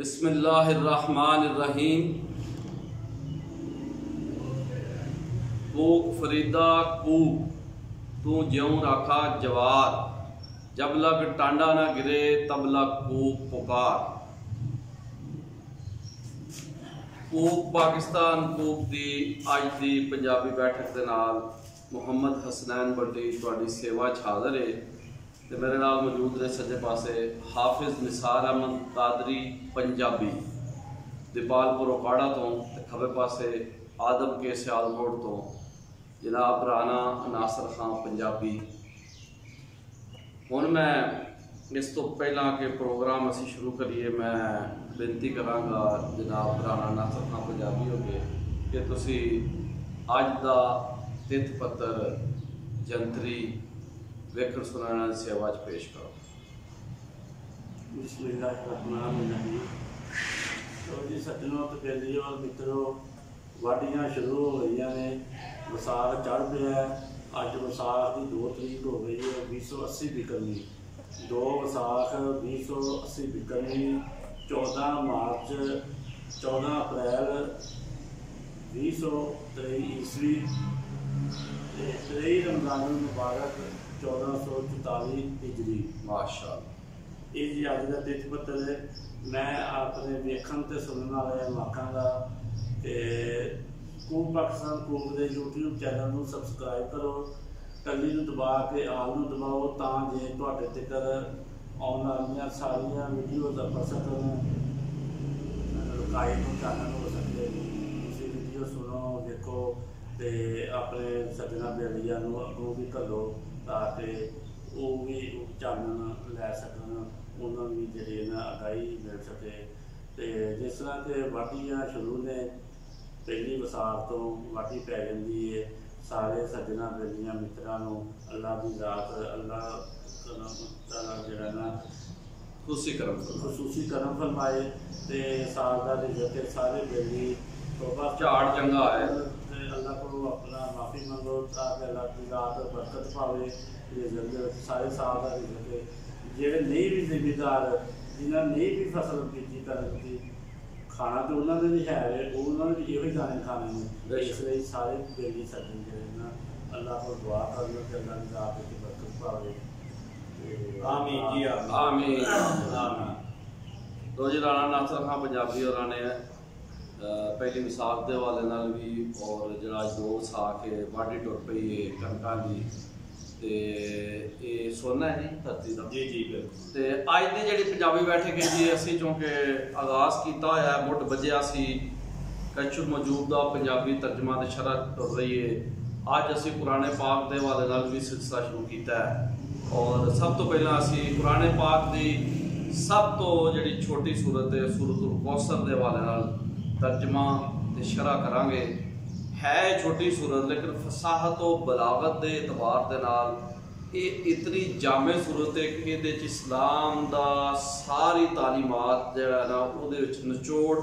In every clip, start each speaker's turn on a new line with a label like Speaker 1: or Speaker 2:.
Speaker 1: बिस्मिल्लाहिर्रहमानिर्रहीम। कूक फरीदा कूक, तू ज्यों राखा जवार, जब लग टांडा ना गिरे तब लग कूक पुकार। कूक पाकिस्तान कूक दी अज दी पंजाबी बैठक दे नाल मुहम्मद हसनैन बंडी तुहाडी सेवा च हाज़र है। ते मेरे नाल मौजूद ने सज्जे पासे हाफिज निसार अहमद कादरी पंजाबी दीपालपुर ओकाड़ा तो, खब्बे पासे आदम के सियालकोट तो जनाब राना नासर खान पंजाबी। हुण मैं इस तो पहला के प्रोग्राम असी शुरू करिए, मैं बेनती करांगा जनाब राना नासर खान पंजाबी हो गए कि तुसी अज दा तिथ पत्र जंतरी वेखण सुनाना सेवा च पेश करो।
Speaker 2: बिस्मिल्लाहिर्रहमानिर्रहीम। तो जी सज्जनों तो बेलियो और मित्रों, वाढियां शुरू हो गई ने, विसाख चढ़ गया है। अज विसाख की 2 तरीक हो गई है 2080 बिकरमी, 2 विसाख 2080 बिकरमी, 14 मार्च 14 अप्रैल 2023 ईस्वी, 23 रमज़ान मुबारक 1444 हिजरी।
Speaker 1: माशाअल्लाह।
Speaker 2: ये जी अज का तिथ पत्र है। मैं अपने वेखण ते सुनने वाले आखांगा कि कूक पाकिस्तान कूक के यूट्यूब चैनल को सबसक्राइब करो, टल्ली नूं दबा के आल नूं दबाओ तां जे तुहाडे तक आउण वालियां सारियां वीडियो दा पसंद लुकाई नूं चैनल हो सकते। तुसीं वीडियो सुनो देखो ते अपने सज्जना बेलिया नूं अगों भी घलो ताकि वो भी चानन लै सकन, उन्होंने भी जी आगाही मिल सके। तो जिस तरह के वाढियां शुरू ने, पहली विसाख तो वाढी पै जाती है। सारे सज्जना बेलियां मित्रों अल्लाह की रात अल्लाह जरा ना खसूसी करम फरमाए। तो साल का रिजल्ट सारे बेली
Speaker 1: झाड़ चंगा है,
Speaker 2: अल्लाह को अपना माफ़ी मंगो ताकि अल्लाह की रात बरकत पावे। रिजल्ट सारे साल का रिजल्ट जेडे नहीं भी जिमीदार जिन्हें नहीं भी फसल की कनक की खाना तो उन्होंने भी है, उन्होंने भी यो दाने खाने में। इसलिए सारे बेली सज्जन जो अल्लाह को दुआ कर लो कि अल्लाह की रात की बरकत पावे।
Speaker 1: आमीन जी आमीन आमीन। तो जी राणा नासर खान पंजाबी और ने पहली विसाख के हवाले नाल भी और जरा 2 विसाख है वाढी टुर पई है कणकां दी, ते ये सोना है जी धरती का।
Speaker 2: जी जी बिल्कुल।
Speaker 1: तो अज की जी पंजाबी बैठक है जी, असी चूँकि आगाज़ किया होया मुठ बजिया सी कच्छ मौजूद का पंजाबी तर्जमा तो शरह टुर रही है। अज असी कुरान पाक के हवाले नाल भी सिलसिला शुरू किया है और सब तो पहला असी कुरान पाक की सब तो जी छोटी सूरत है सूरतुल कौसर के हवाले नाल तर्जमा तो शरह करांगे। है छोटी सूरत लेकिन फसाहत और बलागत के एतबार के नाल ये इतनी जामे सूरत है कि ये इस्लाम दा सारी तालीमात जड़ा ना उहदे विच निचोड़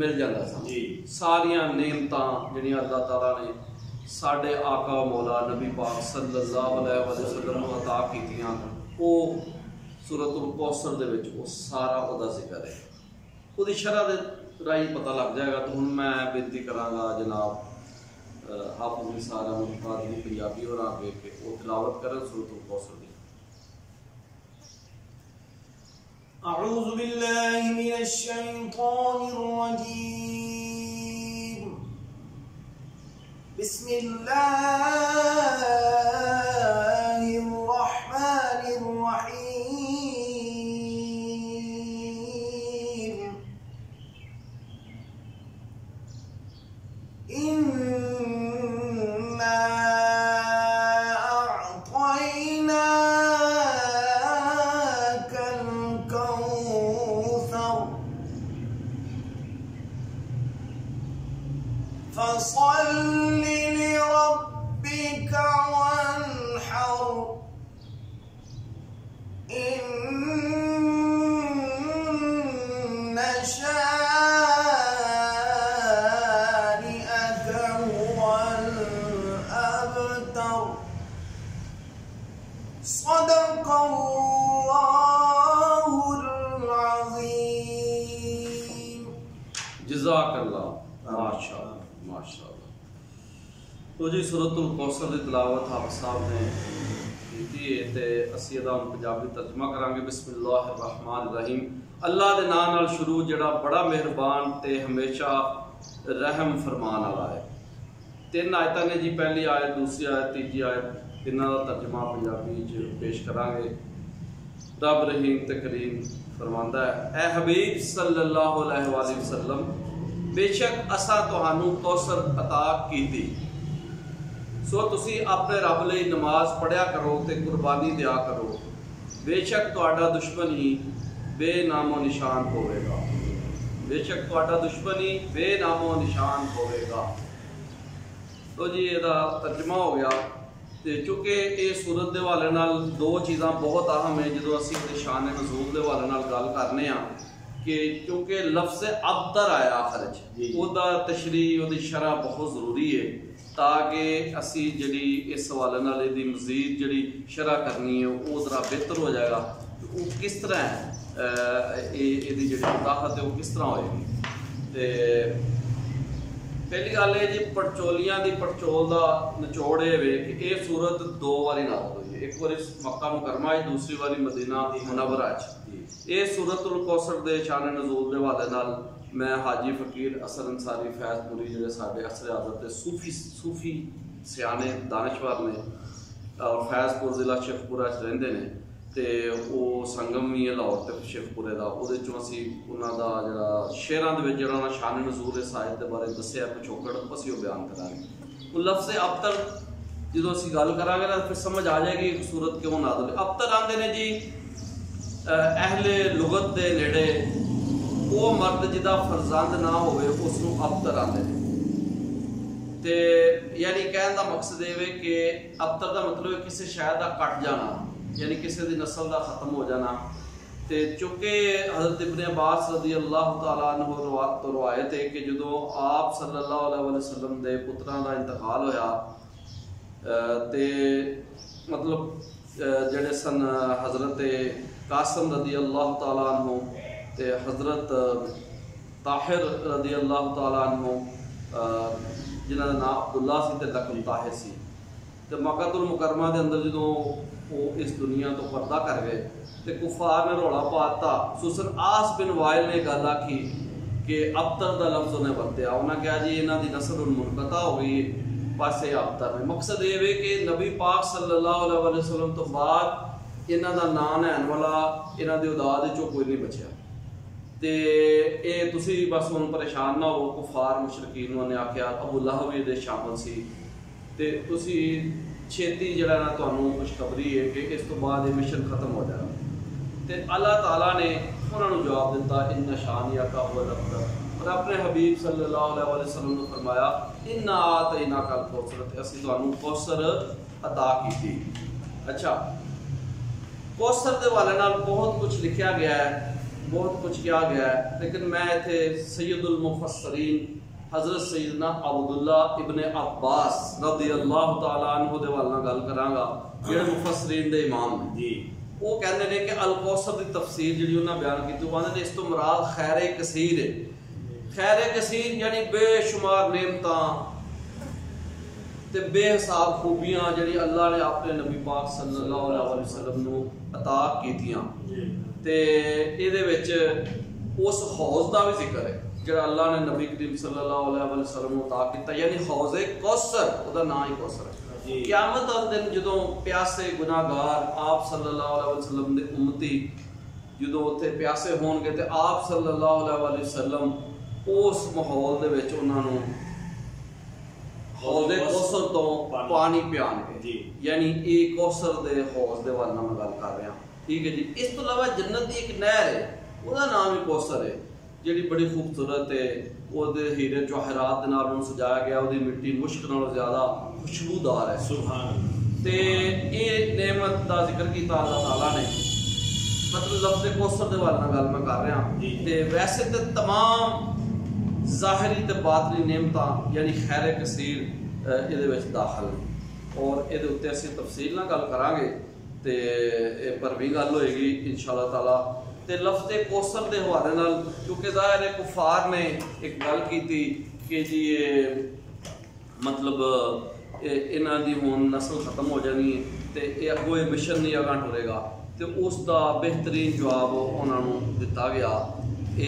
Speaker 1: मिल जाता सा जी। सारियां नेमतां जिहड़ियां अल्लाह ताला ने साडे आका मौला नबी पाक सल्लल्लाहु अलैहि वसल्लम नूं अता कीतियां, वो सूरतुल कौसर दे विच वो सारा उहदा जिक्र है, उहदी शरह दे राही पता लग जाएगा। तो हुण मैं बेनती करांगा जनाब हाफिज निसार अहमद कादरी पंजाबी और आगे के वो तिलावत करें सूरतुल कौसर दी।
Speaker 3: अऊज़ु बिल्लाहि मिनश शैतानिर रजीम। बिस्मिल्लाहिर रहमानिर रहीम। इन्ना अअतैनाकल कौसर फसल्लि लिरब्बिका वन्हर।
Speaker 1: जज़ाकल्लाह माशाअल्लाह माशाअल्लाह। तो जी सूरतुल कौसर की तिलावत आप साहब ने की है ते असी इहदा पंजाबी तर्जमा करांगे। बिस्मिल्लाहिर रहमानिर रहीम। अल्लाह दे नाम नाल शुरू जिहड़ा बड़ा मेहरबान ते हमेशा रहम फरमान वाला है। 3 आयतां ने जी, पहली आयत, दूसरी आयत, तीजी आयत, इन्हां दा तर्जमा पंजाबी च पेश करांगे। रब रहीम ते करीम फरमांदा है, ए हबीब सल्लल्लाहु अलैहि वसल्लम, बेशक असा तुहानू कौसर अता कीती, सो तुसी अपने रब लई नमाज पढ़िया करो ते कुर्बानी दिया करो, बेशक तुहाडा दुश्मन ही बेनामो निशान होवेगा, बेशक तुहाडा दुश्मन ही बेनामो निशान होवेगा। तो जी इहदा तर्जमा हो गया। तो चूँकि ये सूरत के हवाले नाल 2 चीज़ां बहुत अहम है जो असी शान नज़ूल के हवाले नाल गल करने कि क्योंकि लफ्ज़ अब्तर आया आखिर ओदा तशरी ओदी शरह बहुत ज़रूरी है ताकि असी जी इस हवाले नाल इहदी मज़ीद जी शरह करनी है वो ज़रा बेहतर हो जाएगा। वो किस तरह इहदी जी वज़ाहत है वो किस तरह होएगी। तो पहली गल है जी पड़चोलियां की पड़चोल का निचोड़ ये वे कि यह सूरत 2 बारी नाज़िल हुई है, एक बार मक्का मुकरमा दूसरी बारी मदीना मुनव्वरा। ये सूरतुल कौसर के शान नज़ूल के हवाले नाल मैं हाजी फकीर असर अंसारी फैज़पुरी जिहड़े साडे असर आदत सूफी सियाने दानशवर ने और फैज़पुर जिला शेखपुरा रहिंदे ने ते वो संगम भी है लाहौर ते शेखपुरे का, वो असी उन्हों का जरा शेरां दे विच जिहड़ा शान नज़ूल इस आयत के बारे दस्सिया पिछोकड़ असी बयान करांगे। वो लफ्ज़ अब्तर जो असी गल करांगे ना फिर समझ आ जाएगी सूरत क्यों नाज़िल। अब्तर आंदे ने जी अहले लुगत के नेड़े वो मर्द जिदा फरजंद ना होवे उसनूं अब्तर आंदे ने। ते यानी कहने का मकसद ये कि अब्तर का मतलब है किसी शय का कट जाना, यानी किसी की नस्ल का खत्म हो जाना। तो चूँकि हज़रत इब्ने अब्बास रज़ी अल्लाह तआला अन्हु तो रवायत है कि जो आप सल्लल्लाहु अलैहि वसल्लम के पुत्रां का इंतकाल होया तो मतलब जड़े सन हज़रत कासिम रज़ी अल्लाह तआला अन्हु ते हज़रत ताहिर रज़ी अल्लाह तआला अन्हु जिन्हां दा नाम अब्दुल्ला सी ते लकब ताहिर सी। तो मक्कातुल मुकरमा के अंदर जो वो इस दुनिया तो पर्दा कर गए तो कुफार ने रौला पाता। सुसन आस बिन वाइल ने गल आखी कि अब्तर का लफ्ज़ उन्हें वरत्या, उन्हें कहा जी इन्हों की नस्ल मुनक़ता हो गई पासे अब्तर में। मकसद ये है कि नबी पाक सल्लल्लाहु अलैहि वसल्लम तो बाद इन्हों का नाम लैन वाला इन्हों की औलाद चो कोई नहीं बचा। तो ये तुसी बस हुण परेशान ना हो, कुफार मुशरकीन उन्हें आख्या अबू लहब भी शामिल सी। तो तुसी छेती जड़ा ना तुहानूं खुशखबरी है कि इस तो बाद ये मिशन खत्म हो जाएगा। तो अल्लाह ताला ने उन्होंने जवाब दिता इन्ना शानिया का हुवल अब्तर, और अपने हबीब सल्लल्लाहु अलैहि वसल्लम ने फरमाया इन्ना आतैना कल कौसर, असीं तुहानूं कौसर अता की। अच्छा, कौसर के हवाले नाल बहुत कुछ लिखा गया है, बहुत कुछ किया गया है, लेकिन मैं इत्थे सैयदुल मुफस्सरीन हज़रत सैयदना अब्दुल्ला इब्ने अब्बास रज़ी अल्लाह तआला अन्हु दे हवाले नाल गल करांगा जिहड़े मुफस्सरीन दे इमाम ने जी। वो कहते हैं कि अल कौसर की तफसीर जी उन्होंने बयान की, वो कहते हैं इस तो मुराद खैर कसीर है। खैर कसीर यानी बेशुमार नेमतां ते बेहिसाब खूबियां जी अल्लाह ने अपने नबी पाक सल्लल्लाहु अलैहि वसल्लम नूं अता कीतियां। ते इहदे विच उस हौज़ का भी जिक्र है जिहड़ा अल्लाह ने नबी करीम सल्लल्लाहु अलैहि वसल्लम नूं अता कीता, यानी हौज़े कौसर, उसका नाम ही कौसर है। क़यामत वाले दिन जो प्यासे गुनाहगार आप सल्लल्लाहु अलैहि वसल्लम दे उम्मती जो उत्थे प्यासे होणगे ते आप सल्लल्लाहु अलैहि वसल्लम उस माहौल दे विच उन्हां नूं हौज़े कौसर तो पानी पियाणगे, यानी ये कौसर दे हौज़ दे हवाले नाल मैं गल कर रहा। ठीक है जी। इस तो अलावा जन्नत की एक नहर है, उसका नाम ही कौसर है, जी बड़ी खूबसूरत है। वो हीरे जवाहरात नाल सजाया गया, वो मिट्टी मुश्क नालों ज़्यादा खुशबूदार है। सुभान। तो ये नेमत का जिक्र किया अल्लाह ताला ने, मतलब लफ्ज़ कौसर के हवाले नाल गल मैं कर रहा। तो वैसे तो तमाम ज़ाहिरी तो बातनी नेमतां यानी खैर कसीर ये दाखिल ने, और ये उत्ते असीं तफसील नाल गल करांगे तो पर भी गल होएगी इंशाअल्लाह ताला। ते लफ्ज़े कौसर के हवाले नाल, क्योंकि ज़ाहिर है कुफार ने एक गल की थी कि जी ये मतलब इन्हां दी हुण नस्ल खत्म हो जानी है तो ये अगों ये मिशन नहीं अगां टुरेगा, तो उसका बेहतरीन जवाब उन्होंने दिता गया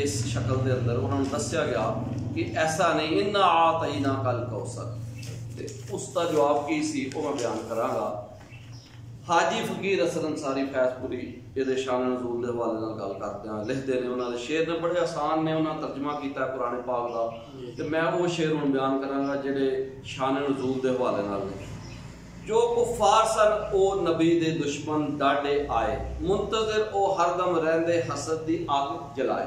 Speaker 1: इस शक्ल के अंदर। उन्होंने दस्या गया कि ऐसा नहीं, इन्ना आतईना कल कौसर, तो उसका जवाब की सी वो मैं बयान कराँगा। हाजी फकीर असर अंसारी फैजपुरी ये शान नज़ूल के हवाले नाल गल करते हैं, लिखते हैं, उन्होंने शेर ने बड़े आसान ने उन्होंने तर्जमा किया कुरान पाक का, तो मैं वो शेर हुण बयान कराँगा जिहड़े शान नज़ूल के हवाले नाल ने। जो कुफार सन ओ नबी दे दुश्मन डाडे आए, मुंतज़िर ओ हरदम रहंदे हसद दी अग जलाए,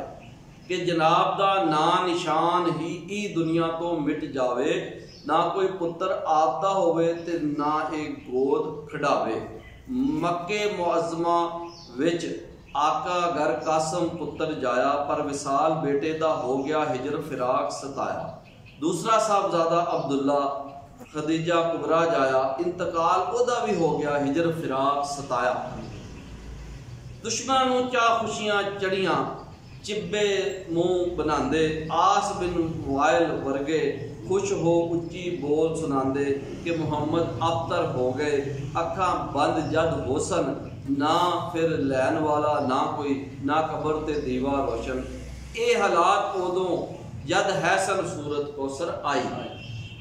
Speaker 1: कि जनाब दा ना निशान ही ई दुनिया तो मिट जावे, ना कोई पुत्र आपदा होवे ते ना एक गोद खिडावे। मक्के मुअज़्ज़मा विच आका घर कासम पुत्र जाया, पर विसाल बेटे दा हो गया हिजर फिराक सताया। दूसरा साहबजादा अब्दुल्ला खदीजा कुबरा जाया, इंतकाल ओदा भी हो गया हिजर फिराक सताया। दुश्मन नूं चा खुशियां चढ़ियां, चिब्बे मुंह बनांदे, आस बिन मुआइल वर्गे खुश हो उच्ची बोल सुनांदे, कि मुहम्मद अबतर हो गए अखा बंद जद होसन, ना फिर लैन वाला ना कोई, ना कबर ते दीवा रोशन। ये हालात उदों जद है सन सूरत कौसर आई,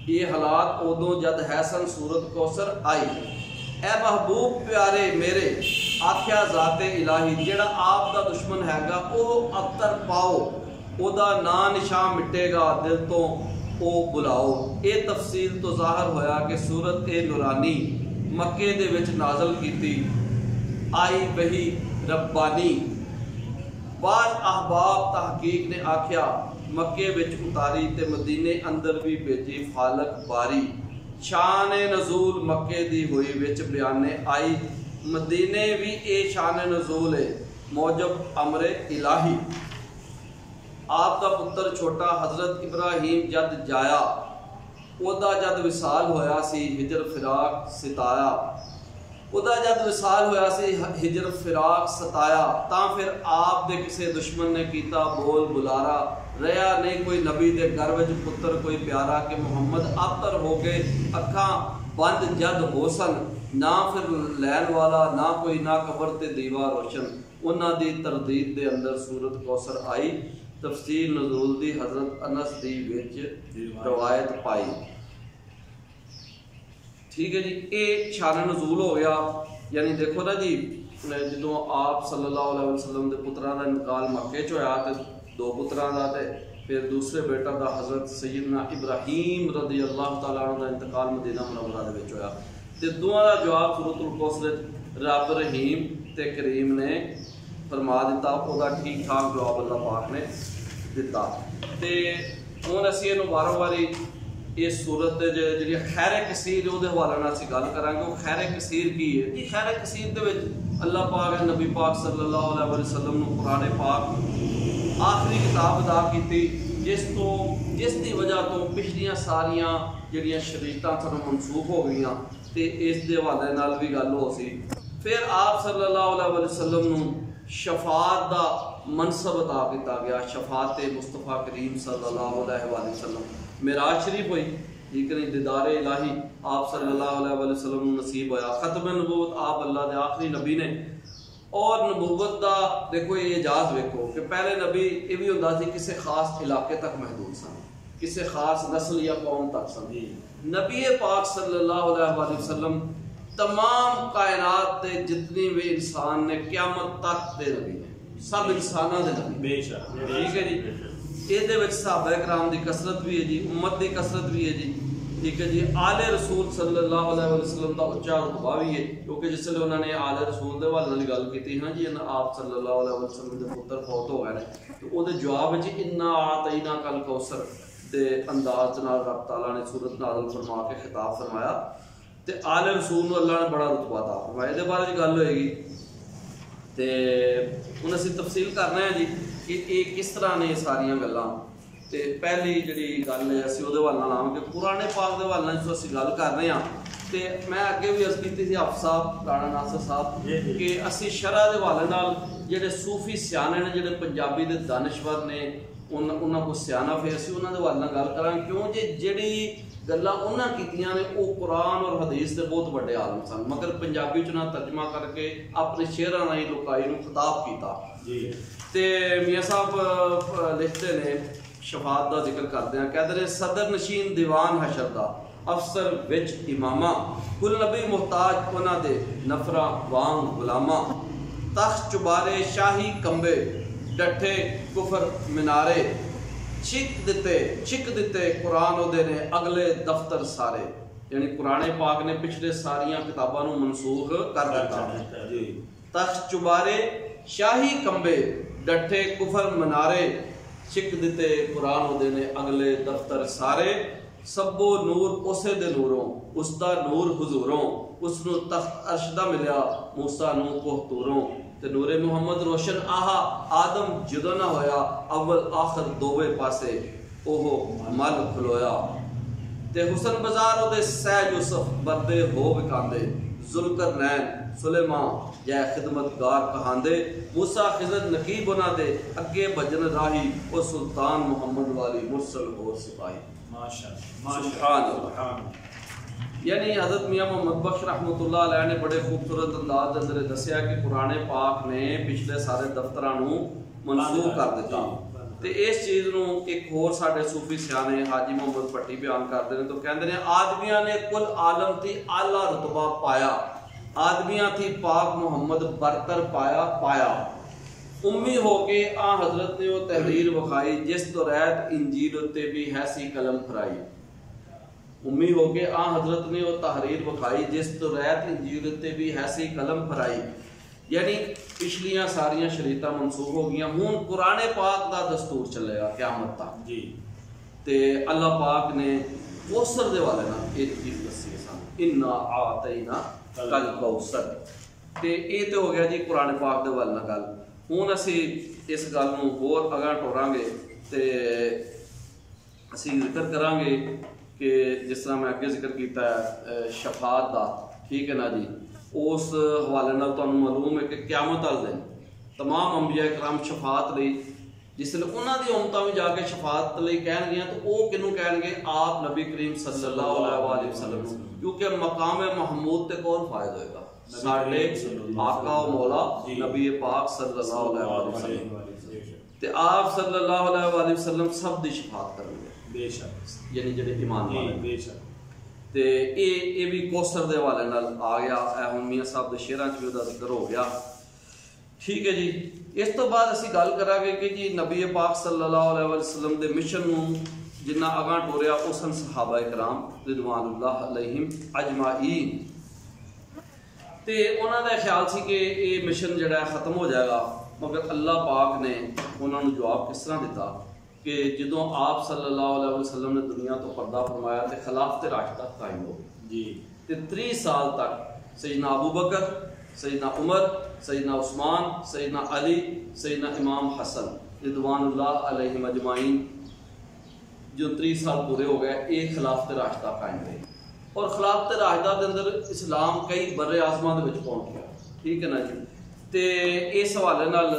Speaker 1: ये हालात उदों जद है सन सूरत कौसर आई। ए महबूब प्यारे मेरे आख्या ज़ाते इलाही, जेड़ा आप दा दुश्मन हैगा वो अबतर पाओ, ओदा ना निशान मिटेगा दिल तो ओ बुलाओ। ये तफसील तो ज़ाहिर होया कि सूरत ए नूरानी मक्के दे विच नाज़िल कीती, आई वही रब्बानी। बाज़ अहबाब तहकीक ने आख्या मक्के विच उतारी, ते मदीने अंदर भी भेजी फालक बारी। शान नज़ूल मक्के दी हुई विच बयाने आई, मदीने भी ए शान नज़ूल है मौजब अमरे इलाही। आपका पुत्र छोटा हजरत इब्राहीम जद जाया, ओदा जद विसाल होया सी हिजर फिराक सताया, ओदा जद विसाल होया सी हिजर फिराक सताया। तां फिर आप दे किसे दुश्मन ने कीता बोल बुलारा, रहा नहीं कोई नबी दे घर विच पुत्र कोई प्यारा, कि मुहम्मद अबतर हो गए अखा बंद जद होसन, ना फिर लैन वाला ना कोई, ना कबर ते दीवा रोशन। उन्हां दी तरदीद दे अंदर सूरत कौसर आई। तफसीर नज़ूल दी हज़रत अनस दी विच रवायत पाई। ठीक है जी, ये शान नज़ूल हो गया। यानी देखो ना जी, जो आप सल्लल्लाहु अलैहि वसल्लम के पुत्रां का इंतकाल मक्के च होया, तो दो पुत्रां का, फिर दूसरे बेटा का हज़रत सैयदना इब्राहीम रज़ी अल्लाह तआला अन्हु का इंतकाल मदीना मुनव्वरा दे विच होया, ते दोवां दा जवाब सूरतुल कौसर रब रहीम ते करीम ने फरमा दिता, ओदा ठीक ठाक जवाब अल्लाह पाक ने दिता। तो हुण असीं इहनूं बारों बारी इस सूरत जी खैर कसीर उहदे हवाले नाल असीं गल करांगे। वो खैर कसीर की है जी? खैर कसीर दे विच अल्लाह पाक ने नबी पाक सल्लल्लाहु अलैहि वसल्लम नूं कुरान पाक आखिरी किताब अदा की, जिस दी वजह तो पिछलियां सारियां जिहड़ियां शरीयतां सानूं मनसूख हो गईयां, तो इस दे हवाले नाल भी गल हो सी। फिर आप सल्लल्लाहु अलैहि वसल्लम नूं शफात दा मनसब अता किया गया, शफात मुस्तफ़ा करीम सल्लल्लाहु अलैहि वसल्लम। मेराज शरीफ हुई, ठीक नहीं, दीदारे इलाही आप सल्लल्लाहु अलैहि वसल्लम नसीब होया। खत्म नबूवत आप अल्लाह के आखिरी नबी ने। और नबूवत का देखो ये एजाज वेखो कि पहले नबी ये भी होंदा सी किसी खास इलाके तक महदूद सन, किसी खास नस्ल या कौम तक सन। नबी पाक सल्लल्लाहु अलैहि वसल्लम तमाम कायनात के जितने भी इंसान ने क़यामत तक दे नबी ने, सब इंसानों के नबी बेशक। ठीक है जी, ये सहाबा कराम की कसरत भी है जी, उम्मत की कसरत भी है जी। ठीक है जी, आले रसूल सल्लल्लाहु अलैहि वसल्लम का उच्चा रुतबा भी है, क्योंकि जिसले उन्होंने आले रसूल के हवाले नाल गल की हाँ जी आप सल्लल्लाहु अलैहि वसल्लम के पुत्र फौत हो गए, तो वो जवाब इन्ना आतईना कल कौसर के अंदाज नाल रब तआला ने सूरत नाज़िल फरमा के खिताब फरमाया, तो आले रसूल नूं अल्लाह ने बड़ा रुतबा अता फरमाया। इहदे बारे च गल होएगी, तो हुण असीं तफसील करना है जी कि ये किस तरह ने सारियां गल्लां। तो पहली जी गल है असीं उहदे हवाले नाल आवांगे, कुरान पाक दे हवाले नाल जो असीं गल कर रहे हैं, ਤੇ ਮੈਂ ਅੱਗੇ ਵੀ ਅਰਜ਼ ਕੀਤੀ ਸੀ ਆਪ ਸਾਹਿਬ ਰਾਣਾ ਨਾਸਰ ਸਾਹਿਬ ਕਿ ਅਸੀਂ ਸ਼ਰਅ ਦੇ ਹਵਾਲੇ ਨਾਲ ਜਿਹੜੇ ਸੂਫੀ ਸਿਆਣੇ ਨੇ ਜਿਹੜੇ ਪੰਜਾਬੀ ਦੇ ਦਾਨਿਸ਼ਵਰ ਨੇ ਉਹਨਾਂ ਕੋਲ ਸਿਆਣਪ ਹੈ ਅਸੀਂ ਉਹਨਾਂ ਦੇ ਹਵਾਲੇ ਨਾਲ ਗੱਲ ਕਰਾਂਗੇ ਕਿਉਂ ਜੇ ਜਿਹੜੀ ਗੱਲਾਂ ਉਹਨਾਂ ਕੀਤੀਆਂ ਨੇ ਉਹ ਕੁਰਾਨ ਔਰ ਹਦੀਸ ਦੇ ਬਹੁਤ ਵੱਡੇ ਆਲਮ ਸਨ ਮਗਰ ਪੰਜਾਬੀ ਚ ਨਾ ਤਰਜਮਾ ਕਰਕੇ ਆਪਣੇ ਸ਼ੇਰਾਂ ਨਾਲ ਲੋਕਾਈ ਨੂੰ ਖਿਤਾਬ ਕੀਤਾ ਜੀ। ਤੇ ਮੀਆਂ ਸਾਹਿਬ ਲਿਖਦੇ ਨੇ ਸ਼ਫਾਅਤ ਦਾ ਜ਼ਿਕਰ ਕਰਦੇ ਆ ਕਹਿੰਦੇ ਨੇ ਸਦਰ ਨਸ਼ੀਨ ਦੀਵਾਨ ਹਸ਼ਰ ਦਾ ਅਫਸਰ ਵਿੱਚ ਇਮਾਮਾ ਕੁਲ ਨਬੀ ਮੁਹਤਾਜ ਉਹਨਾਂ ਦੇ ਨਫਰਾ ਵਾਂਗ ਗੁਲਾਮਾ ਤਖਤ ਚੁਬਾਰੇ ਸ਼ਾਹੀ ਕੰਬੇ ਡੱਠੇ ਕੁਫਰ ਮਿਨਾਰੇ ਛਿਕ ਦਿੱਤੇ ਕੁਰਾਨ ਉਹਦੇ ਨੇ ਅਗਲੇ ਦਫ਼ਤਰ ਸਾਰੇ ਯਾਨੀ ਕੁਰਾਨੇ ਪਾਕ ਨੇ ਪਿਛਲੇ ਸਾਰੀਆਂ ਕਿਤਾਬਾਂ ਨੂੰ ਮਨਸੂਖ ਕਰ ਦਿੱਤਾ ਜੀ। ਤਖਤ ਚੁਬਾਰੇ ਸ਼ਾਹੀ ਕੰਬੇ ਡੱਠੇ ਕੁਫਰ ਮਨਾਰੇ ਛਿਕ ਦਿੱਤੇ ਕੁਰਾਨ ਉਹਦੇ ਨੇ ਅਗਲੇ ਦਫ਼ਤਰ ਸਾਰੇ ਸਭੋ ਨੂਰ ਉਸੇ ਦੇ ਨੂਰੋਂ ਉਸਦਾ ਨੂਰ ਹੁਜ਼ੂਰੋਂ ਉਸ ਨੂੰ ਤਖਤ ਅਰਸ਼ ਦਾ ਮਿਲਿਆ ਮੂਸਾ ਨੂੰ ਕੋਹਤੂਰੋਂ ਤੇ ਨੂਰੇ ਮੁਹੰਮਦ ਰੋਸ਼ਨ ਆਹਾ ਆਦਮ ਜਦੋਂ ਨਾ ਹੋਇਆ ਅਵਲ ਆਖਰ ਦੋਵੇਂ ਪਾਸੇ ਉਹ ਮਲ ਖਲੋਇਆ ਤੇ ਹੁਸਨ ਬਾਜ਼ਾਰ ਉਹਦੇ ਸਹਿ ਯੂਸਫ ਬਰਦੇ ਹੋ ਵਿਕਾਂਦੇ ਜ਼ੁਲਕਰ ਨੈਨ ਸੁਲੇਮਾਨ ਜੈ ਖਿਦਮਤਗਾਰ ਕਹਾਂਦੇ ਮੂਸਾ ਖਿਜ਼ਰ ਨਕੀਬ ਉਹਨਾਂ ਦੇ ਅੱਗੇ ਭਜਨ ਰਾਹੀ ਉਹ ਸੁਲਤਾਨ ਮੁਹੰਮਦ ਵਾਲੀ ਮੁਰਸਲ ਹੋਰ ਸਿਪਾਹੀ माशाअल्लाह। यानी हज़रत मियाँ मोहम्मद बख्श रहमतुल्लाह अलैह ने बड़े खूबसूरत अंदाज के अंदर दसिया कि कुरान पाक ने पिछले सारे दफ्तरां नूं मनसूख कर दिता ते इस चीज़ नूं एक होर साडे सूफी सियाने हाजी मोहम्मद भट्टी बयान करते हैं तो कहते हैं आदमियां ने कुल आलम थी आला रुतबा पाया आदमियां थी पाक मोहम्मद बरतर पाया उम्मी होके आ हजरत ने वो तहरीर विखाई जिस तो रैत इंजील उत्ते भी हैसी कलम फराई उम्मी होके आ हजरत ने वो तहरीर विखाई जिस तो रैत इंजील उत्ते भी हैसी कलम फराई यानी पिछलियां सारियां शरीयतां मनसूख हो गई हुण कुराने पाक दा दस्तूर चलेगा क़यामत तक जी। ते अल्लाह पाक ने कौसर दे वाले नाल एक चीज़ दसी सन इन्ना आतैना कल कौसर ते ये तो हो गया जी कुराने पाक दे वाले नाल गल ਹੁਣ ਅਸੀਂ ਇਸ ਗੱਲ ਨੂੰ ਹੋਰ ਅਗਾਂਹ ਟੋਰਾਂਗੇ ਤੇ ਅਸੀਂ ਜ਼ਿਕਰ ਕਰਾਂਗੇ ਕਿ ਜਿਸ ਤਰ੍ਹਾਂ ਮੈਂ ਅੱਗੇ ਜ਼ਿਕਰ ਕੀਤਾ ਸ਼ਫਾਅਤ ਦਾ ਠੀਕ ਹੈ ਨਾ ਜੀ ਉਸ ਹਵਾਲੇ ਨਾਲ ਤੁਹਾਨੂੰ ਮਾਲੂਮ ਹੈ ਕਿ ਕਿਆਮਤ ਵਾਲੇ ਦਿਨ तमाम अंबिया कराम शफात ਲਈ जिसले उन्होंने उम्मतां में जाके शफात लई कहणगियां तो वो किनू कहणगे आप नबी करीम सल्लल्लाहु अलैहि वसल्लम क्योंकि मकाम महमूद ते कौन फायदा होएगा साडे आका और मौला नबी पाक सल्लल्लाहु अलैहि वसल्लम ते आप सल्लल्लाहु अलैहि वसल्लम सब दी शफात करेंगे बेशक यानी जेडे ईमान वाले बेशक ते ये भी कौसर दे हवाले नाल आ गया ए हुण मियां साहब दे शेरां च भी उहदा जिक्र हो गया ठीक है जी। इस तो बाद असी गल करांगे कि जी नबी पाक सल्लल्लाहु अलैहि वसल्लम दे मिशन नूं जिन्ना अगां टोरिया उस सहाबा इकराम रिदवानुल्लाह अलैहिम अजमाईन ते उन्हां दा ख्याल सी कि ये मिशन जिहड़ा खत्म हो जाएगा मगर अल्लाह पाक ने उन्हां नूं जवाब किस तरह दिता कि जदों आप सल्लल्लाहु अलैहि वसल्लम ने दुनिया तो पर्दा फरमाया ते खिलाफत राशिदा कायम हो गई जी ते 30 साल तक सैयदना अबू बकर सैयदना उमर सैयदना उस्मान सैयदना अली सैयदना इमाम हसन रिदवानुल्लाह अलैहिम अजमाइन जो 30 साल पूरे हो गए एक खिलाफत राशिदा कायम रही और खिलाफत राशिदा के अंदर इस्लाम कई बर्रे आज़मां दे विच पहुंच गया ठीक है ना जी। तो इस हवाले नाल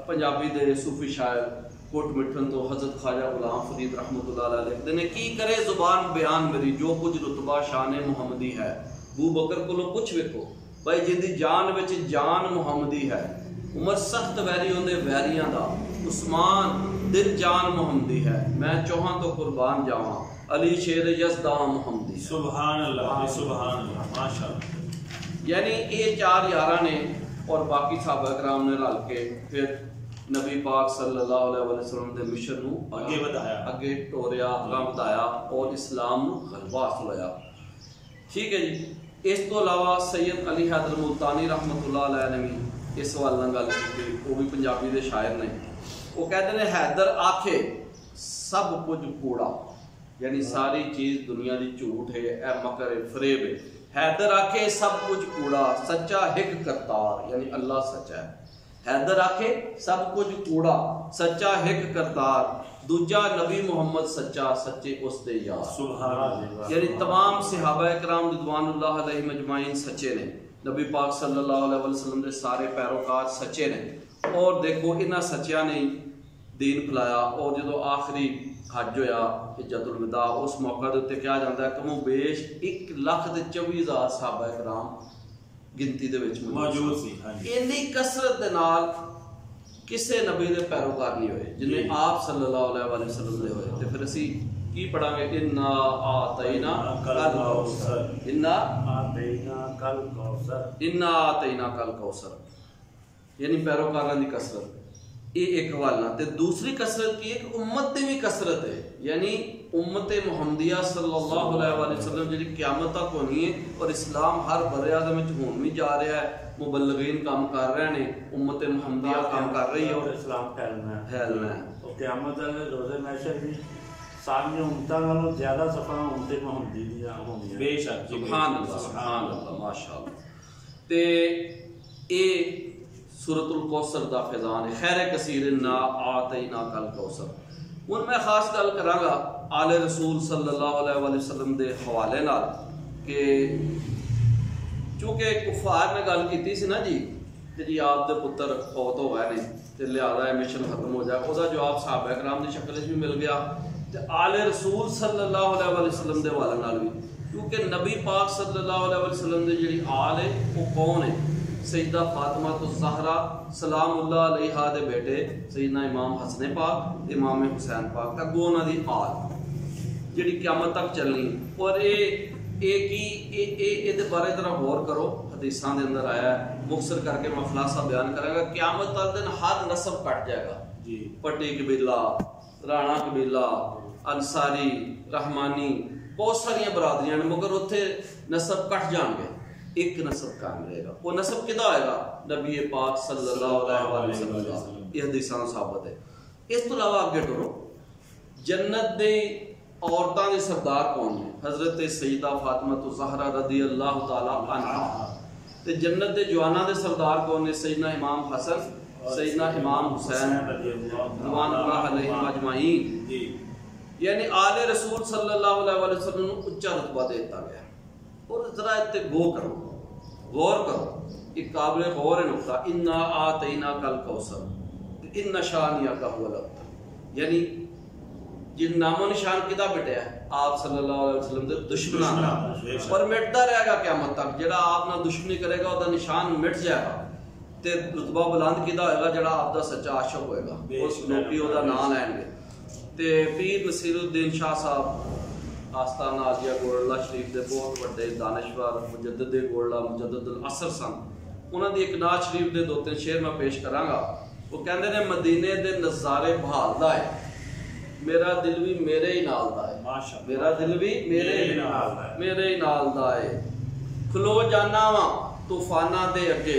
Speaker 1: पंजाबी दे सूफी शायर कोट मिठन तो हजरत ख्वाजा गुलाम फरीद रहमतुल्लाह अलैह लिखते हैं की करे जुबान बयान मेरी जो कुछ रुतबा शान मुहम्मदी है अबू बकर कोलों पुछ वेखो भाई जिंदी जान विच जान मुहम्मदी है उमर सख्त वैरी उहदे वैरियां दा उस्मान दिल जान मुहम्मदी है मैं चौहां तो कुर्बान जावां अली शेर यज़दा मुहम्मदी सुभान अल्लाह माशाअल्लाह। यानी ये चार यारा ने और बाकी सहाबा कराम ने रल के फिर नबी पाक सल्लल्लाहु अलैहि वसल्लम दे मिशन नूं अगे टोरिया अगां वधाया और इस्लाम नूं गलबा हासिल होया ठीक है जी। इस तो अलावा सैयद अली हैदर मुल्तानी रहमतुल्लाह अलैह ने भी इस हवाले नाल गल कीती वो भी पंजाबी दे शायर ने वो कहते हैं हैदर आखे सब कुछ कूड़ा यानी सारी चीज़ दुनिया की झूठ है ए मकर है फरेब है हैदर आखे सब कुछ कूड़ा सच्चा हिक करतार यानी अल्लाह सच्चा है हैदर आखे सब कुछ कूड़ा, सच्चा हिक करतार, दूजा नबी मुहम्मद सच्चा, सच्चे उसदे यार।
Speaker 2: सुभान अल्लाह।
Speaker 1: यानी तमाम सहाबा इकराम रिदवानुल्लाह अलैहिम अजमाइन सच्चे ने, नबी पाक सल्लल्लाहु अलैहि वसल्लम के सारे पैरोकार सच्चे ने। और देखो इन्हां सच्चियां ने दीन फैलाया। और जो आखिरी हज होया हिज्जतुल विदा, उस मौके के उत्ते कहा जाता है कमो बेश 1,24,000 सहाबा इकराम गिनती दे विच
Speaker 2: मौजूद सी। हाँ जी।
Speaker 1: इन्नी कसरत दे नाल किसे नबी दे पैरोकार नहीं होए जिन्हें आप सल्लल्लाहु अलैहि वसल्लम दे होए। ते फिर असी की पढ़ांगे, इन्ना आतैना कल कौसर, इन्ना
Speaker 2: आतैना कल कौसर,
Speaker 1: इन्ना आतैना कल कौसर, यानी पैरोकारां दी कसरत। ये एक हवाला। ते दूसरी कसरत की एक उम्मत दी भी कसरत है, यानी उम्मत मुहम्मदिया सल्लल्लाहु अलैहि वसल्लम जिहड़ी क़यामत तक होनी है और इस्लाम हर बरे आज़म विच होण भी जा रहा है। मुबल्लिगीन काम कर रहे ने, उम्मत मुहम्मदिया काम कर रही है और
Speaker 2: इस्लाम फैलना
Speaker 1: है।
Speaker 2: तो क़यामत वाले रोज़े महशर भी सारी उम्मतां नालों ज़्यादा सफ़ा उम्मत मुहम्मदी दियां होंदियां। बेशक,
Speaker 1: सुभान अल्लाह, सुभान अल्लाह, माशाअल्लाह। ते ए सूरतुल कौसर दा फैज़ान है, खैर कसीर ना आतैना कल कौसर। हुण मैं खास गल करांगा आले रसूल सल्लल्लाहु अलैहि वसल्लम दे हवाले नाल कि चूंकि कुफार ने गल की सी ना जी कि जी आप दे पुत्र फौत हो गए ने ते लिहाजा मिशन खत्म हो जाए, उसका जवाब सहाबा इकराम की शक्ल भी मिल गया ते आले रसूल सल्लल्लाहु अलैहि वसल्लम दे हवाले नाल भी। क्योंकि नबी पाक सल्लल्लाहु अलैहि वसल्लम दी जिहड़ी आल है वो कौन है? सईदा फातिमा तो ज़हरा सलामुल्लाह अलैहा दे बेटे सईदना इमाम हसन पाक, इमाम हुसैन पाक, अगों उन्हां दी आल जिहड़ी क़यामत तक चलनी। और ये बारे जरा गौर करो, हदीसां दे अंदर आया है, मुख्तसर करके मैं खुलासा बयान करांगा। क़यामत तक दिन हर नस्ब कट जाएगा जी, पट्टी कबीला, राणा कबीला, अंसारी, रहमानी, बहुत सारिया बरादरियां ने, मगर उत्थे नस्ब कट जाएंगे, एक नस्ब कायम रहेगा। वो नस्ब किदा होएगा? नबी पाक सल्लल्लाहु अलैहि वसल्लम का। ये हदीसां साबित है। इस तो अलावा आगे टुरो, जन्नत दे औरतां दे सरदार कौन ने? हजरत सईदा फातिमा तो ज़हरा रज़ियल्लाहु तआला अन्हा। ते जन्नत दे जवानां दे सरदार कौन ने? सईदना इमाम हसन, सईदना इमाम हुसैन रिज़वानुल्लाह अलैहिम अजमाइन जी। यानी आले रसूल सल्लल्लाहु अलैहि वसल्लम को उच्चा रुतबा देता गया। और जरा इत्ते गौर करो, एक काबिल गौर है नुक्ता, इन्ना आतैना कल कौसर, इन्ना शानिया का हुआ लगता, यानी जिन नामो निशान किदा बिटिया है आप सल्लल्लाहु अलैहि वसल्लम दे दुश्मन पर मिटता रहेगा क़यामत तक। जेड़ा आप ना दुश्मनी करेगा उसका निशान मिट जाएगा। ते रुतबा बुलंद किदा होएगा? जेड़ा आप दा सच्चा आशिक होएगा, उस लोकी ओदा नाम लैणगे। ते पीर नसीरुद्दीन शाह साहब आस्ताना आलिया गोरला शरीफ के बहुत बड़े दानश्वर मुजद्दिद गोरला मुजद्दिदुल असर सन। उन्होंने एक नात शरीफ के 2-3 शेर मैं पेश करांगा। वो कहते हैं मदीने दे नज़ारे बहालदा है, मेरा दिल भी मेरे ही नाल दा है, मेरा दिल भी मेरे ही नाल दा है। खलो जाना वा तूफाना दे अगे,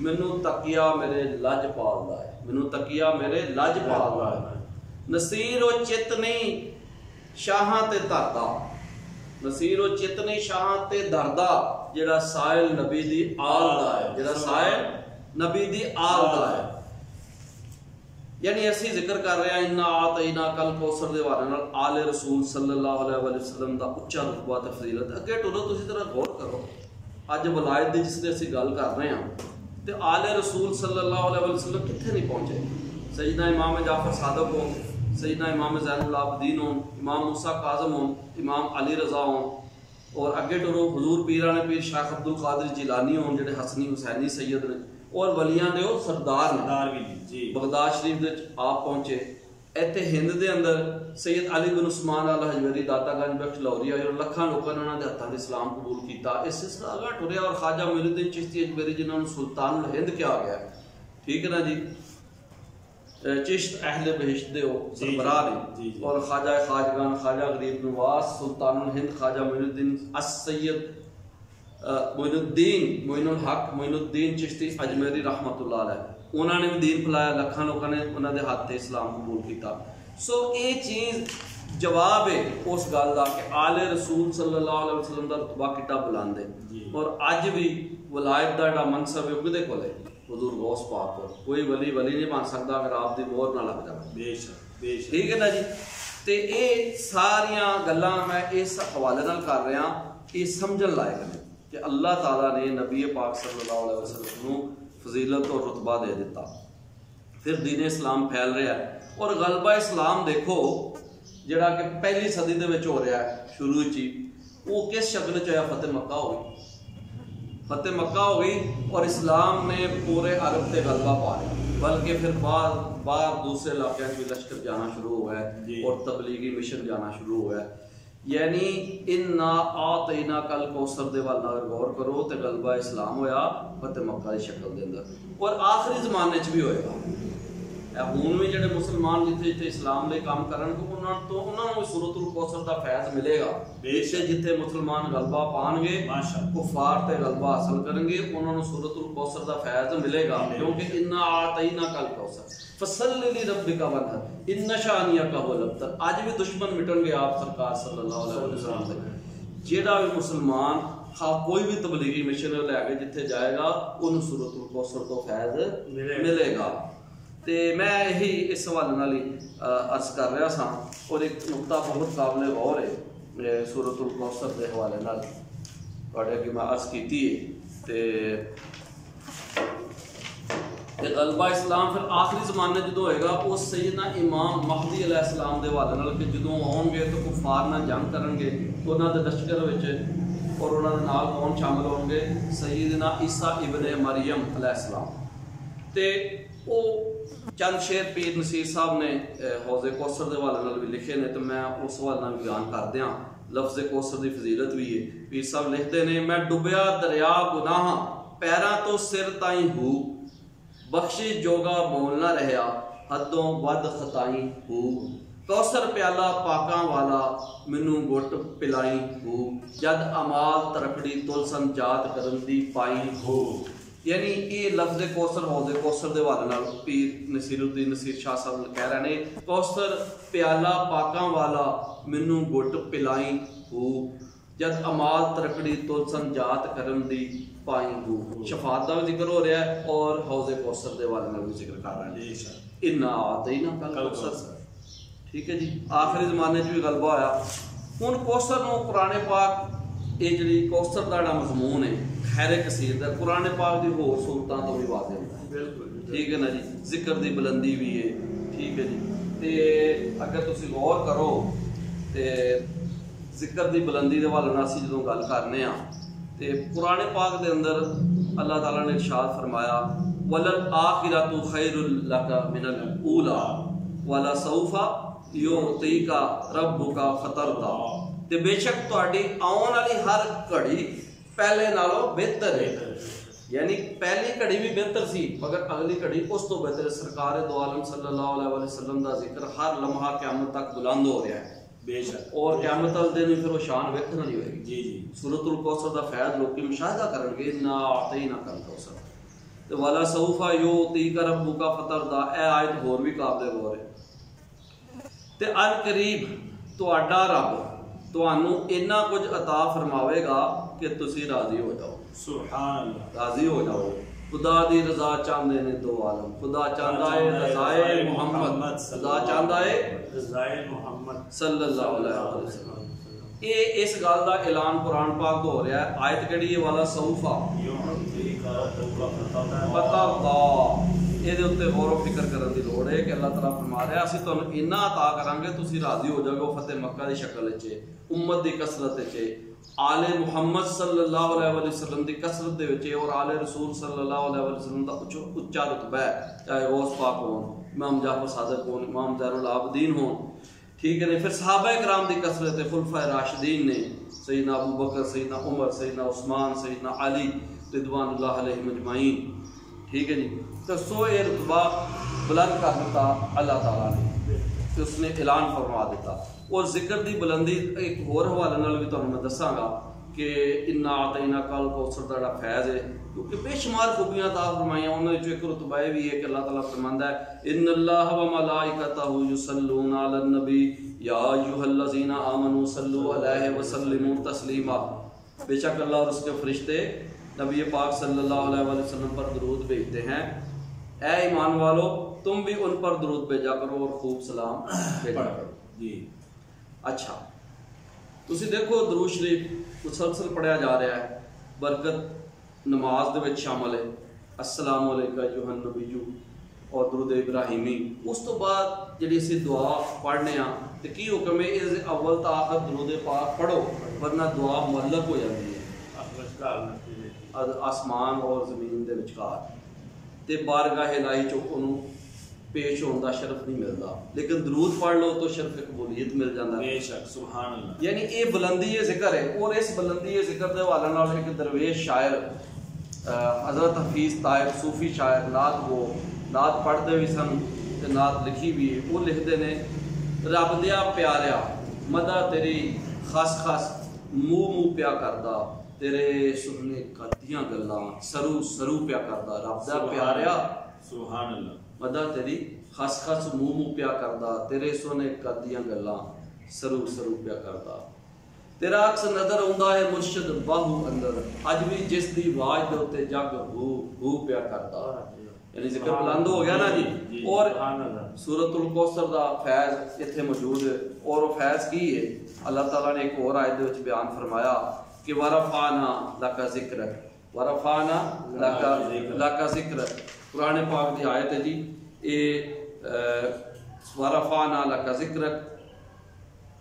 Speaker 1: मैनू तकिया मेरे लजपाल दा है, मैनू तकिया मेरे लजपाल दा है। नसीर ओ चित नहीं शाहां ते धरदा, नसीर ओ चित नहीं शाहां ते धरदा, जेड़ा साहिल नबी दी आल दा है, जेड़ा साहिल नबी दी आल दा है। यानी असी जिक्र कर रहे हैं इन्ना आतैना कल कौसर दे बारे नाल आले रसूल सल्लल्लाहु अलैहि वसल्लम दा उच्चा रुतबा ते फजीलत। अगे टुरो तुसीं जरा गौर करो, अज वलायत दी जिसदे असी गल कर रहे हैं ते आले रसूल सल्लल्लाहु अलैहि वसल्लम कित्थे नहीं पहुंचे। सईदना इमाम जाफर सादक हो, सईदना इमाम ज़ैनुल आबिदीन हो, इमाम मूसा काज़म हो, इमाम अली रज़ा हो, और अगे टुरो हुजूर पीराने पीर शाह अब्दुल कादिर जिलानी हो जेडे हसनी हुसैनी सैयद ने, और वलियां दे सरदार ने। बगदाद शरीफ दे आप पहुंचे। इत्थे हिंद दे अंदर सैयद अली बिन उस्मान अल हजवरी दातागंज बख्श लाहौरी और लखां लोगों ने उन्होंने हत्थां दे इस्लाम कबूल किया। इस सिलसिला अगा टुरिया और ख्वाजा मोइनुद्दीन चिश्ती अजमेरी जिन्होंने सुल्तानुल हिंद क्या गया, ठीक है ना जी। चिश्त अहले बहिश्त दे हो सरबराह ने, और ख्वाजा खाजगान ख्वाजा गरीब नवाज सुल्तानुल हिंद ख्वाजा मोइनुद्दीन सैयद मोइनुल हक मोइनुद्दीन चिश्ती अजमेरी रहमतुल्लाह अलैह, उन्होंने भी दीन फैलाया, लखां लोगों ने उन्होंने हाथ से इस्लाम कबूल किया। सो ये चीज़ जवाब है उस गल का कि आले रसूल सल्लल्लाहु अलैहि वसल्लम का रुतबा कितना बुलंद है। और अज भी वलायत का जो मनसब है उहदे कोल है, हुजूर गौस पाक को। कोई वली नहीं बन सकता अगर आप दी मोहर ना लग जाए।
Speaker 2: बेशक
Speaker 1: ठीक है ना जी। तो ये सारियां गल्लां मैं इस हवाले नाल कर रहा, ये समझण लायक ने कि अल्लाह ताला ने नबी पाक सल्लल्लाहु अलैहि वसल्लम को फजीलत और रुतबा दे दिता। फिर दीन इस्लाम फैल रहा है और गलबा इस्लाम देखो जिहड़ा कि पहली सदी दे विच हो रहा है शुरू च ही, वो किस शक्ल च होया? फतेह मक्का हो गई, फतेह मक्का हो गई और इस्लाम ने पूरे अरब से गलबा पा लिया। बल्कि फिर बाहर दूसरे इलाकों में लश्कर जाना शुरू हुआ है और तबलीगी मिशन जाना शुरू हुआ है। यानी इन्ना आतना कल कौसर दे वाल अगर गौर करो तो गलबा इस्लाम होया फतेह मक्का की शक्ल के अंदर और आखिरी जमाने च भी होएगा। हुण भी जिहड़े मुसलमान जिथे जिथे इस्लाम दे काम करनगे उन्होंने सूरतुल कौसर का फैज़ मिलेगा। जिथे जिथे मुसलमान गलबा पाएंगे कुफार ते गलबा हासिल करेंगे उन्होंने सूरतुल कौसर का फैज़ मिलेगा। क्योंकि इन्ना आतना कल कौसर फसल्लि लिरब्बिका वन्हर इन्ना शानियका हुवल अब्तर। आज भी दुश्मन मिटणगे आप सरकार सल्लल्लाहु अलैहि वसल्लम दे। जिहड़ा भी मुसलमान कोई भी तबलीगी मिशन लैके जिथे जाएगा उन्होंने सूरतुल कौसर तो फैज़ मिलेगा। तो मैं यही इस हवाले नाल ही अर्ज कर रहा सा और एक नुकता बहुत काबिल गौर है सूरतुल कौसर के हवाले नाल तुहाडे अगे मैं अर्ज की है। तो गलबा इस्लाम फिर आखिरी जमाने जो होएगा वो सैयदना इमाम महदी अलैहिस्सलाम के हवाले नाल कि जो आउणगे तो कुफार नाल जंग करनगे तो उन्होंने लश्कर विच और उन्होंने नाल कौन शामिल होंगे? सैयदना ईसा इब्ने मरियम अलैहिस्सलाम। तो वो चंद शेर पीर नसीर साहब ने हौज़े कौसर के हवाले नाल भी लिखे ने, तो मैं उस हवाले नाल बयान कर दिया। लफ्ज़ कौसर की फजीलत भी है। पीर साहब लिखते हैं, मैं डुबया दरिया गुनाह पैरां तो सिर ताई हूँ, बख्शी जोगा मोल ना रहा हदों वध खताई हूँ। कौसर प्याला पाकां वाला मैनू गुट पिलाई हूँ, जद अमाल तरकड़ी तुलसन जात करन दी पाई हूँ। यानी ये लफ्ज़ कौसर हौज़े कौसर के हवाले नाल पीर नसीरुद्दीन नसीर शाह साहब कह रहे हैं, कौसर प्याला पाकां वाला मैनू गुट पिलाई हूँ, जद अमाल तरकड़ी तुलसन जात करन दी पाई हूँ। शफात का भी जिक्र हो रहा है और हौज़े कौसर के हवाले नाल भी जिक्र कर रहे हैं। इन्ना आतना कल कौसर। ठीक है जी। आखिरी जमाने भी गलबा होया। हुण कौसर नूं कुरान पाक ये जी कौसर का मजमून है खैर कसीर का कुरान पाक की होर सूरतों तो भी वाज़े होता है। बिल्कुल ठीक है ना जी। जिक्र की बुलंदी भी है। ठीक है जी। तो अगर तुम गौर करो तो जिक्र की बुलंदी के हवाले नाल असीं जदों गल करने तो कुरान पाक के अंदर अल्लाह ताला ने इरशाद फरमाया, वलल आखिरतु खैरुल लका मिनल ऊला वला सौफा युअतीका रब्बुका फतरदा। ते बेशक तुहाडी आउण वाली हर घड़ी पहले नालों बेहतर है। यानी पहली घड़ी भी बेहतर सी मगर अगली घड़ी उस तो बेहतर है। सरकार दो आलम सल्लल्लाहु अलैहि वसल्लम का जिक्र हर लम्हा क़यामत तक बुलंद हो रहा है। बेशक और क़यामत वाले दिन फिर वो शान वेखण वाली होएगी। जी जी। सूरतुल कौसर का फैज़ लोग मुशाहिदा करनगे। इन्ना आतना कल कौसर तो वाला सौफा युअतीका रब्बुका फतरदा। ए आयत होर भी काबिल गौर है। ते अन करीब तुहाडा रब तुहानू इन्ना कुछ अता फरमावेगा कि तुसी राजी हो जाओ। सुभान अल्लाह। राजी हो जाओ। खुदा दी रजा चाहते ने दो आलम। खुदा चाहता है रज़ाए मुहम्मद, खुदा चाहता है रज़ाए मुहम्मद सल्लल्लाहु अलैहि वसल्लम। ये इस गल का ऐलान कुरान पाक तो हो रहा है। आयत केड़ी है? वाला सौफा पता ये उत्ते गौर फिक्र करने की लोड़ है कि अल्लाह ताला फरमा रहा असीं तुहानूं इन्ना अता करांगे तुसीं राजी हो जाओगे। फतेह मक्का की शक्ल च उम्मत की कसरत च आले मुहम्मद सल्लल्लाहु अलैहि वसल्लम की कसरत दे विच और आले रसूल सल्लल्लाहु अलैहि वसल्लम का उच्चा रुतबा है। चाहे गौस पाक होन, इमाम जाफर सादिक होन, इमाम ज़ैनुल आबिदीन होन। ठीक है। फिर सहाबा किराम की कसरत है। खुलफाए राशिदीन ने सैयदना अबू बकर, सैयदना उमर, सैयदना उस्मान, सैयदना अली रिदवानुल्लाह अलैहिम अजमाइन। ठीक है जी। तो सो ये रुतबा बुलंद कर दिता अल्लाह ताला ने, तो उसने ऐलान फरमा दिता। और जिक्र की बुलंदी एक होर हवाले नाल भी तुहानूं मैं दसांगा कि इन्ना आतना कल कौसर का जिहड़ा फैज़ है क्योंकि बेशुमार खूबियां अता फरमाइयां उन्होंने जो एक रुतबा भी है कि अल्लाह ताला फरमांदा है इन्नल्लाह व मलाइकतहु युसल्लूना अलन नबी या अय्युहल्लज़ीना आमनू सल्लु अलैहि व सल्लिमू तस्लीमा। बेशक अल्लाह और उसके फरिश्ते नबी पाक सल्लल्लाहु अलैहि वसल्लम पर दरूद भेजते हैं, ऐ ईमान वालो तुम भी उन पर दरूद भेजा करो और खूब सलाम भेजा करो
Speaker 2: जी।
Speaker 1: अच्छा तुसी देखो दरूद शरीफ मुसलसल पढ़िया जा रहा है, बरकत नमाज दे विच शामिल है, अस्सलामु अलैका अय्युहन नबीय्यु और दुरूद इब्राहिमी। उस तो बाद जिहड़ी असीं दुआ पढ़ने आ ते की हुक्म है, इस अव्वल तो आखिर दुरूद पाक पढ़ो वरना दुआ मुअल्लक हो जाती है आसमान और जमीन के विचकार, ते बारगाह इलाही चो उन्होंने पेश होने का शरफ नहीं मिलता, लेकिन दरूद पढ़ लो तो शरफ कबूलियत मिल जाता है।
Speaker 2: बेशक सुभान अल्लाह।
Speaker 1: यानी ये बुलंदी जिक्र है, और इस बुलंदी जिक्र के हवाले नाल एक दरवेश शायर हज़रत हफीज़ ताहिर सूफी शायर नात पढ़ते भी सन ते नात लिखी भी है। वो लिखते ने, रब दिया प्यारिया मदा तेरी खस खस मूह मूह प्या करदा, तेरे सुनने कदियां गल्लां सरू सरू प्या करदा। रब दा प्यारिया
Speaker 2: सुभान अल्लाह
Speaker 1: मदा तेरी खस खस मूह मूह प्या करदा, तेरे सुने कदियां गल्लां सरू सरू प्या करदा। तेरा अक्स नजर आउंदा है मुर्शिद बाहू अंदर, अज भी जिस दी आवाज दे उत्ते जग हू हू प्या करदा। यानी जिक्र बुलंद हो गया ना जी। और सूरतुल कौसर दा फैज इत्थे मौजूद है, और वो फैज की है अल्लाह ताला ने एक और आयत दे विच बयान फरमाया कि वरफाना लका जिक्रक, वरफाना लका जिक्रक। कुरान पाक दी आयत है जी, ये वरफाना लका जिक्रक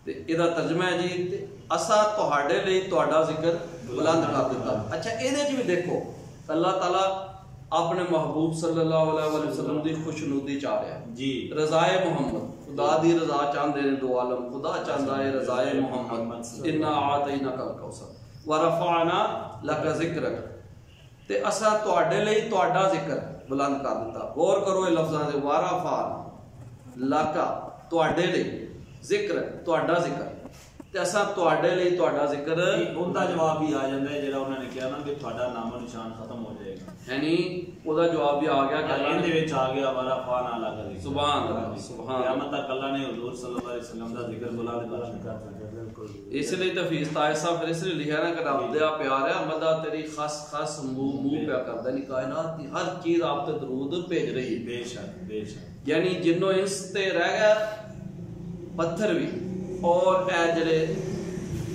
Speaker 1: ते इहदा तर्जमा है जी असा तुहाडे लई तुहाडा जिक्र बुलंद कर दिता। अच्छा इहदे च भी देखो अल्लाह ताला अपने महबूब सल्लल्लाहु अलैहि वसल्लम दी खुशनुदी चाह रहा है
Speaker 2: जी।
Speaker 1: रज़ाए मोहम्मद, खुदा दी रज़ा चाहते हैं दो आलम, खुदा चाहता है रज़ाए मोहम्मद। इन्ना आतैना कल कौसर व रफ़अना लका ज़िक्रक, ते असा तुहाडे लई तुहाडा जिक्र बुलंद कर दिता। गौर करो ये लफ्ज़ां दे, व रफ़अना लका तुहाडे लई जिक्र तुहाडा जिक्र, ते असा तुहाडे लई तुहाडा जिक्र।
Speaker 2: उनका जवाब भी आ जाता है जेड़ा उन्होंने कहा ना कि तुहाडा नामो निशान खत्म हो जाएगा,
Speaker 1: यानी ओदा जवाब भी आ गया कि अल्लाह
Speaker 2: इहदे विच आ गया वरफाना लका ज़िक्रक।
Speaker 1: सुभान अल्लाह सुभान अल्लाह।
Speaker 2: क़यामत तक अल्लाह ने हुजूर सल्लल्लाहु अलैहि वसल्लम दा जिक्र बुलंद कर सकता।
Speaker 1: इसलिए तो हफीज़ ताहिर साहब फिर इसलिए लिखा ना कि रब दिया प्यार है मदा तेरी खस खस मुंह मुंह प्या करदा, यानी कायनात की हर चीज आप ते दरूद भेज रही है।
Speaker 2: बेशक बेशक।
Speaker 1: यानी जिन्नो इंस ते रह गया पत्थर भी और ए जड़े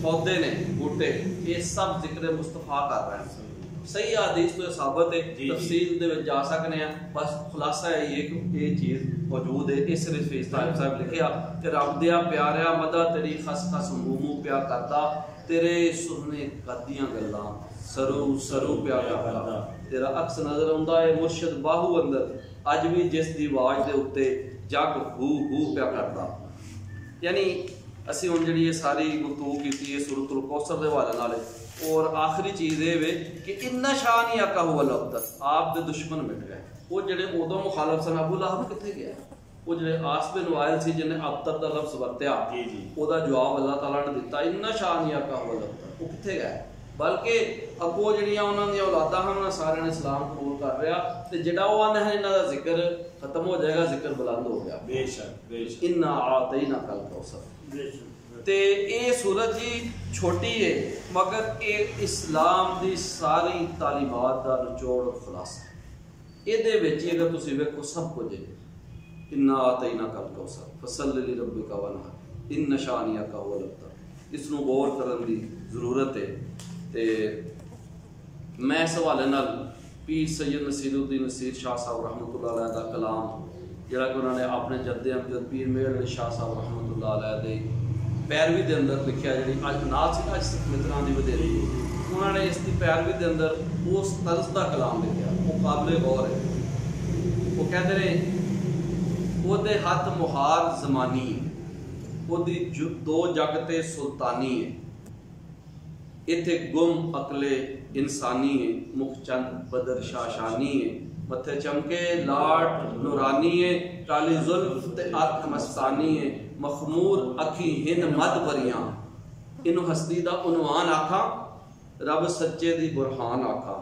Speaker 1: पौधे ने बूटे, ये सब जिक्र मुस्तफा कर रहे हैं। सही हदीस तो साबित है, तफसील दे विच जा सकने हैं, बस खुलासा है ये कि ये चीज मौजूद है। इस हफीज़ ताहिर साहब लिखिया कि रब दिया प्यारिया मदा तेरी खस खस मुंह मुंह प्या करदा, तेरे सुनने कदियां गल्लां सरू सरू प्या करदा। तेरा अक्स नजर आउंदा है मुर्शिद बाहू अंदर, अज भी जिस दी आवाज दे उत्ते जग हू हू प्या करदा। यानी असी हुण जिहड़ी ये सारी गुफ्तगू कीती है सूरतुल कौसर दे हवाले नाल, और आखिरी चीज़ ये वे कि इन्ना शान ही आका हुआ लफ्ज़ आप दे दुश्मन मिट गए। वो जिहड़े उदों मुखालफ सन, अबू लहब कित्थे गया? वो जिहड़े आस बिन वाइल सी जिन्हें अबतर दा लफ्ज़ वरत्या, ओदा जवाब अल्लाह ताला ने दिता इन्ना शान ही आका हुआ लफ्ज़, वो कित्थे गए? बल्कि अगो जिहड़ियां उन्हां दी औलादा हम सारे ने इस्लाम कबूल कर रहा, ते जिहड़ा वो आंदा है इन्हां दा जिक्र खत्म हो जाएगा, जिक्र बुलंद हो गया।
Speaker 2: बेशक बेशक।
Speaker 1: इन्ना आतैना कल कौसर। ते ये सूरत जी छोटी है मगर ये इस्लाम दी सारी तालीमात दा निचोड़ खुलासा है। इहदे विच अगर तुसीं वेखो सब कुछ है। इन्ना आतैना कल कौसर फसल्लि लिरब्बिका वनहर इन्ना शानिअका हुवल अबतर। इसनूं गौर करन दी जरूरत है। ते मैं इस हवाले नाल पीर सैयद नसीरुद्दीन नसीर शाह साहब रहमतुल्लाह अलैह दा कलाम जिहड़ा कि उन्होंने अपने जद्दे अमजद पीर मेहर अली शाह साहब रहमतुल्लाह अलैह दे पैरवी के अंदर लिखा, जी अज नाथ सिंह अज मित्रा की वधेरी उन्होंने इसकी पैरवी के अंदर उस तर्ज का कलाम लिखा, वो काबिल गौर है। वो कहते हैं ओदे हथ मुहार जमानी है, ओदी दो जग ते सुल्तानी है, इत्थे गुम अकले इंसानी है, मुख चंद बदर शाशानी है, मथे चमके लाट नूरानी है, काली जुल्फ ते अख मस्तानी है, मखमूर अखी हिन मद बरियां, इनू हस्ती दा उनवान आखा, रब सच्चे दी बुरहान आखा,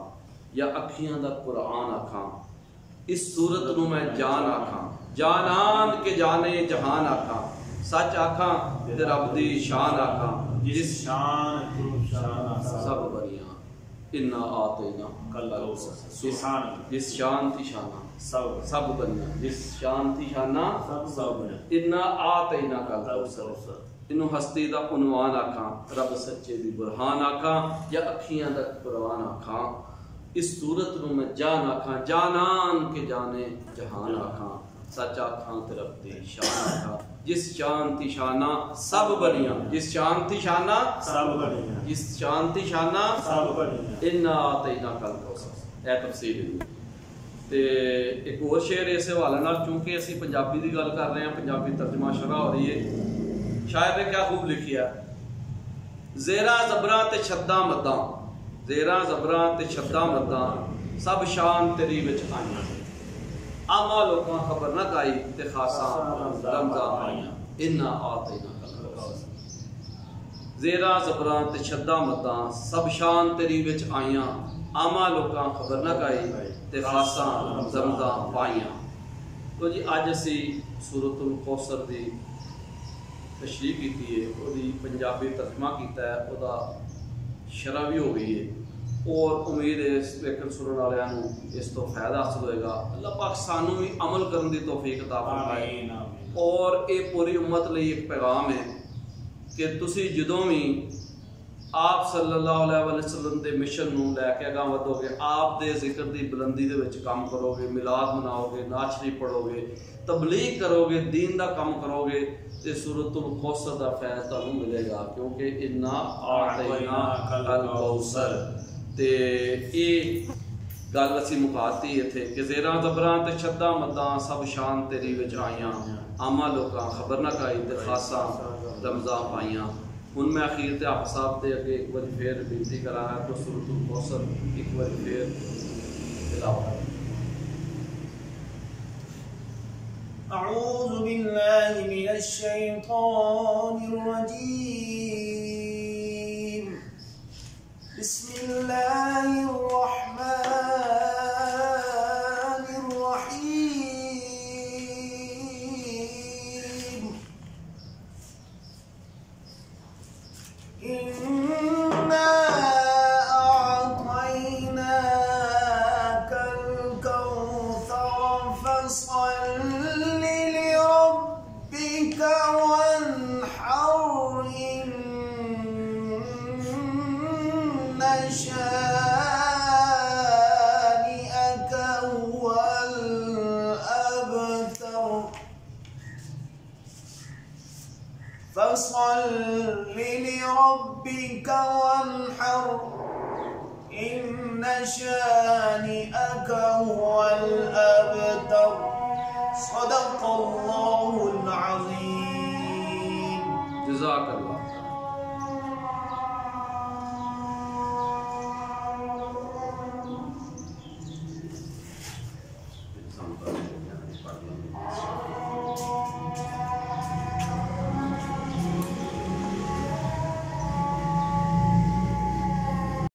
Speaker 1: या अखियां दा कुरान आखा, इस सूरत नू मैं जान आखा, जानान के जाने जहान आखा, सच आखा ते रब दी शान आखा, जिस
Speaker 2: शान
Speaker 1: सब बरियां। इन्ना आतेना
Speaker 2: कल सुभान
Speaker 1: जिस शान थी शाना सब बनिया जिस शान थी शाना
Speaker 2: सब
Speaker 1: इन्ना आतेना कल इनू हस्ती दा उनवान आखा रब सच्चे दी बुरहान आखा या अखियां दा कुरान आखा इस सूरत नू मैं जान आखा जानान के जाने जहान आखा सच आखा ते रब दी शान आखा जिस शान थी शाना सब बनिया जिस शान थी शाना
Speaker 2: सब बनिया
Speaker 1: जिस शान थी शाना
Speaker 2: सब बनिया
Speaker 1: इन्ना आतेना कल कौसर ए तफसील ते एक और शेर इस हवाले नाल क्योंकि असी पंजाबी दी गल कर रहे हैं पंजाबी तर्जमा शरा हो रही है शायर ने क्या खूब लिखिया ज़ेरा ज़बरा ते छद्दा मद्दा ज़ेरा ज़बरा ते छद्दा मद्दा सब शान तेरी विच आईयां आमा लोकां खबर न काई ते खासा रमज़ा आईयां इन्ना आतेना कल ज़ेरा ज़बरा ते छद्दा मद्दा सब शान तेरी विच आईयां आमा लोकां खबर न काई ते खासा रमज़ा पाईयां। तो जी अज असी सूरतुल कौसर दी तशरीह की है वही पंजाबी तर्जमा किया है वह शरह भी हो गई है और उम्मीद है लेकिन सुनने वालों इस तो फायदा हासिल होएगा। अल्लाह पाक सानू भी अमल करने की तौफीक अता फरमाए और ये पूरी उम्मत लिए एक पैगाम है कि तुसी जदों भी आप सल्लल्लाहु अलैहि वसल्लम के मिशन नूं लैके अगां वधोगे आप दे जिक्र की बुलंदी दे विच काम करोगे मिलाद मनाओगे नात शरीफ पढ़ोगे तबलीग करोगे दीन का काम करोगे ते सूरतुल कौसर दा फैज़ तुहानूं मिलेगा क्योंकि इन्ना आतैना कल कौसर ते ये गल असी मुकाती इत्थे कि ज़ेरा ज़बरां ते छद्दा मद्दां सब शान तेरी विच आईयां आमा लोकां खबर न काई ते खासा रमज़ा पाईयां। हुण मैं अखीर ते आप साहब दे अगे एक बार फिर बेनती करांगा तो सूरतुल कौसर एक बार फिर तिलावत
Speaker 3: أعوذ بالله من الشيطان الرجيم بسم الله الرحمن الرحيم إنا أعطيناك الكوثر فصل وانحر إن شانئك هو الأبتر فصل لربك وانحر إن شانئك هو الأبتر